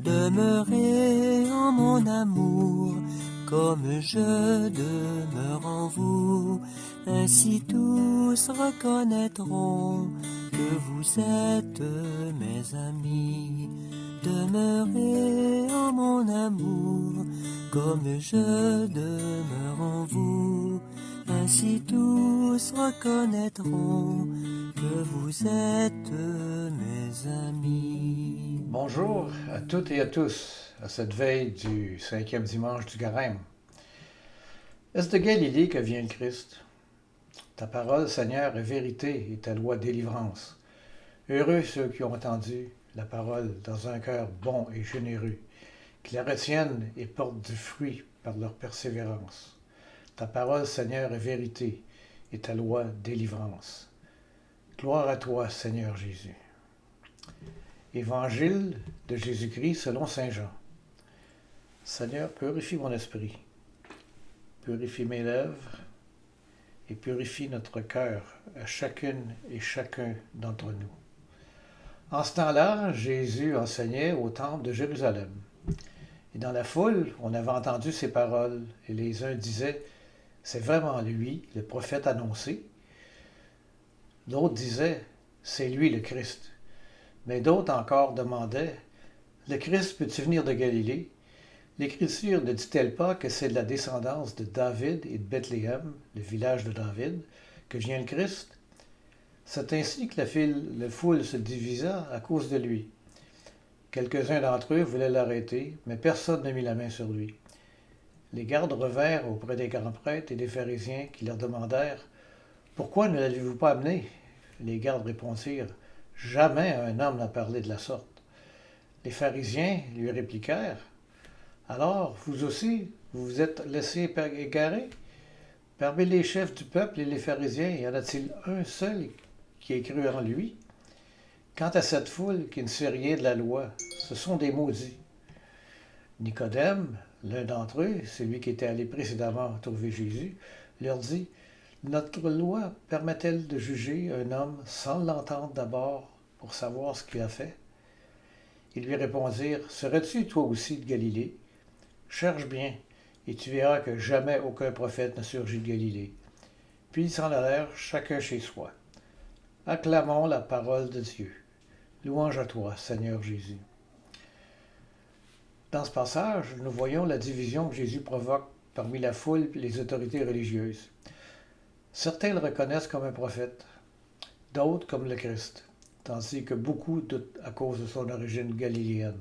Demeurez en mon amour, comme je demeure en vous. Ainsi tous reconnaîtront que vous êtes mes amis. Demeurez en mon amour, comme je demeure en vous. Ainsi tous reconnaîtront que vous êtes mes amis. Bonjour à toutes et à tous, à cette veille du 5e dimanche du Carême. Est-ce de Galilée que vient le Christ? Ta parole, Seigneur, est vérité et ta loi délivrance. Heureux ceux qui ont entendu la parole dans un cœur bon et généreux, qui la retiennent et portent du fruit par leur persévérance. Ta parole, Seigneur, est vérité et ta loi délivrance. Gloire à toi, Seigneur Jésus. Évangile de Jésus-Christ selon saint Jean. Seigneur, purifie mon esprit, purifie mes lèvres et purifie notre cœur à chacune et chacun d'entre nous. En ce temps-là, Jésus enseignait au temple de Jérusalem. Et dans la foule, on avait entendu ces paroles, et les uns disaient « C'est vraiment lui, le prophète annoncé ». D'autres disaient « C'est lui le Christ ». Mais d'autres encore demandaient « Le Christ peut-il venir de Galilée? L'Écriture ne dit-elle pas que c'est de la descendance de David et de Bethléem, le village de David, que vient le Christ? » C'est ainsi que la foule se divisa à cause de lui. Quelques-uns d'entre eux voulaient l'arrêter, mais personne ne mit la main sur lui. Les gardes revinrent auprès des grands prêtres et des pharisiens qui leur demandèrent « Pourquoi ne l'avez-vous pas amené? » Les gardes répondirent « Jamais un homme n'a parlé de la sorte. » Les pharisiens lui répliquèrent « Alors, vous aussi, vous vous êtes laissé égarer? Parmi les chefs du peuple et les pharisiens, y en a-t-il un seul qui ait cru en lui? Quant à cette foule qui ne sait rien de la loi, ce sont des maudits. » Nicodème, l'un d'entre eux, celui qui était allé précédemment trouver Jésus, leur dit « Notre loi permet-elle de juger un homme sans l'entendre d'abord pour savoir ce qu'il a fait? » Ils lui répondirent « Serais-tu toi aussi de Galilée? Cherche bien, et tu verras que jamais aucun prophète ne surgit de Galilée. » Puis ils s'en allèrent chacun chez soi. Acclamons la parole de Dieu. Louange à toi, Seigneur Jésus. Dans ce passage, nous voyons la division que Jésus provoque parmi la foule et les autorités religieuses. Certains le reconnaissent comme un prophète, d'autres comme le Christ, tandis que beaucoup doutent à cause de son origine galiléenne.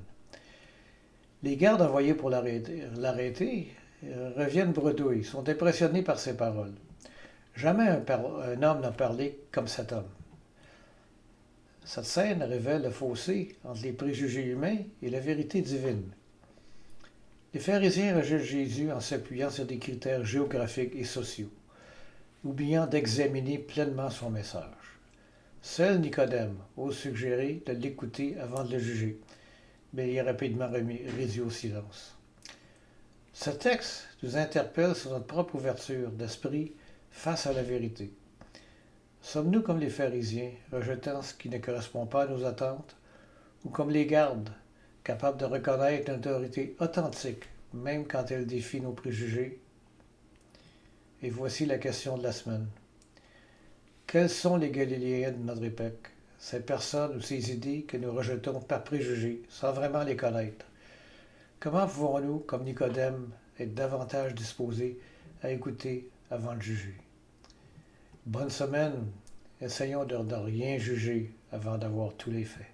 Les gardes envoyés pour l'arrêter reviennent bredouilles, sont impressionnés par ses paroles. Jamais un homme n'a parlé comme cet homme. Cette scène révèle le fossé entre les préjugés humains et la vérité divine. Les pharisiens rejettent Jésus en s'appuyant sur des critères géographiques et sociaux, oubliant d'examiner pleinement son message. Seul Nicodème ose suggérer de l'écouter avant de le juger, mais il est rapidement réduit au silence. Ce texte nous interpelle sur notre propre ouverture d'esprit face à la vérité. Sommes-nous comme les pharisiens, rejetant ce qui ne correspond pas à nos attentes, ou comme les gardes, capables de reconnaître une autorité authentique, même quand elle défie nos préjugés? Et voici la question de la semaine. Quels sont les Galiléens de notre époque, ces personnes ou ces idées que nous rejetons par préjugés, sans vraiment les connaître? Comment pouvons-nous, comme Nicodème, être davantage disposés à écouter avant de juger? Bonne semaine. Essayons de rien juger avant d'avoir tous les faits.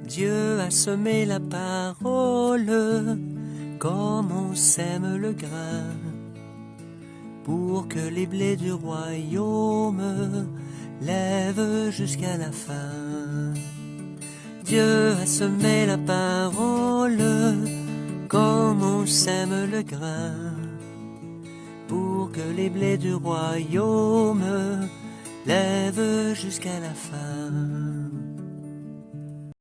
Dieu a semé la parole comme on sème le grain pour que les blés du royaume lèvent jusqu'à la fin. Dieu a semé la parole comme on sème le grain pour que les blés du royaume lèvent jusqu'à la fin.